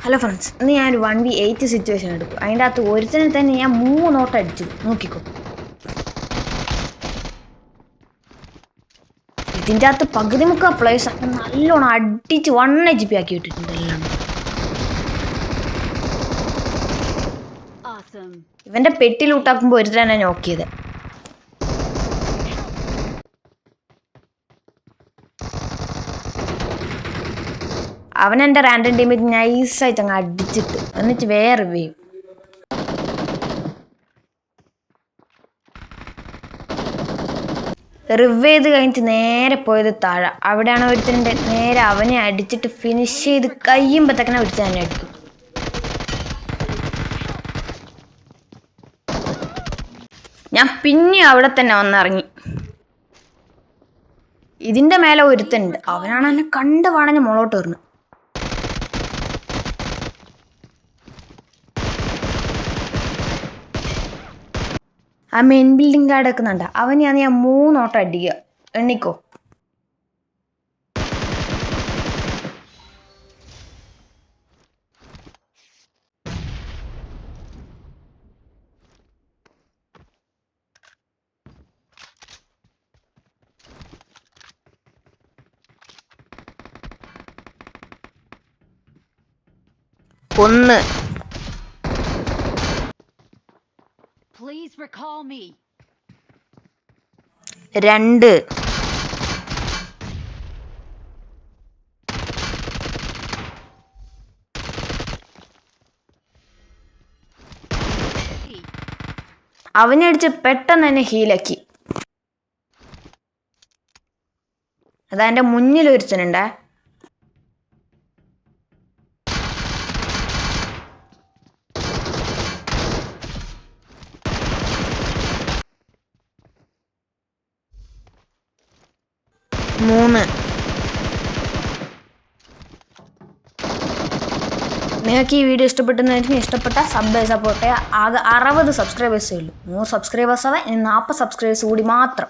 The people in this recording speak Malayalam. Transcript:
ഹലോ ഫ്രണ്ട്സ്, ഇന്ന് ഞാനൊരു 1v8 സിറ്റുവേഷൻ എടുക്കും. അതിൻ്റെ അകത്ത് ഒരുത്തനെ തന്നെ ഞാൻ 3 നോട്ട് അടിച്ചു. നോക്കിക്കോ. ഇതിൻ്റെ അകത്ത് പകുതി മുക്കാൽ പ്ലേസ് നല്ലോണം അടിച്ച് 1 HP ആക്കി വിട്ടിട്ടുണ്ട് എല്ലാം. ഇവൻ്റെ പെട്ടി ലൂട്ടാക്കുമ്പോൾ ഒരുത്തനെ നോക്കിയത്. അവൻ എൻ്റെ റാൻഡം ടീമിൽ നൈസായിട്ട് അങ്ങ് അടിച്ചിട്ട് എന്നിട്ട് വേറെ റിവ്യൂ. റിവ് ചെയ്ത് കഴിഞ്ഞിട്ട് നേരെ പോയത് താഴെ. അവിടെയാണ് ഒരുത്തൻ്റെ നേരെ അവനെ അടിച്ചിട്ട് ഫിനിഷ് ചെയ്ത് കഴിയുമ്പോഴത്തേക്കനെ ഒരുത്തൻ തന്നെ അടിക്കും. ഞാൻ പിന്നെ അവിടെ തന്നെ വന്നിറങ്ങി. ഇതിൻ്റെ മേലെ ഒരുത്തനുണ്ട്. അവനാണ് എന്നെ കണ്ട് വാണഞ്ഞ് മുളോട്ട് വരുന്നത്. ആ മെയിൻ ബിൽഡിംഗ് കാർഡ് വെക്കുന്നുണ്ട്. അവനെയാണ് ഞാൻ 3 നോട്ട് അടിക്കുക. എണ്ണിക്കോ. ഒന്ന്, 2, അവനടിച്ച് പെട്ടെന്ന് തന്നെ ഹീലാക്കി. അതാ എൻ്റെ മുന്നിൽ ഒരുത്തനുണ്ടേ. മൂന്ന്. നിങ്ങൾക്ക് ഈ വീഡിയോ ഇഷ്ടപ്പെട്ടെന്ന് ഇഷ്ടപ്പെട്ട സപ്പോർട്ട് ചെയ്യുക. ആകെ 60 സബ്സ്ക്രൈബേഴ്സേ ഉള്ളൂ. 100 സബ്സ്ക്രൈബേഴ്സ് ആവാൻ 40 സബ്സ്ക്രൈബേഴ്സ് കൂടി മാത്രം.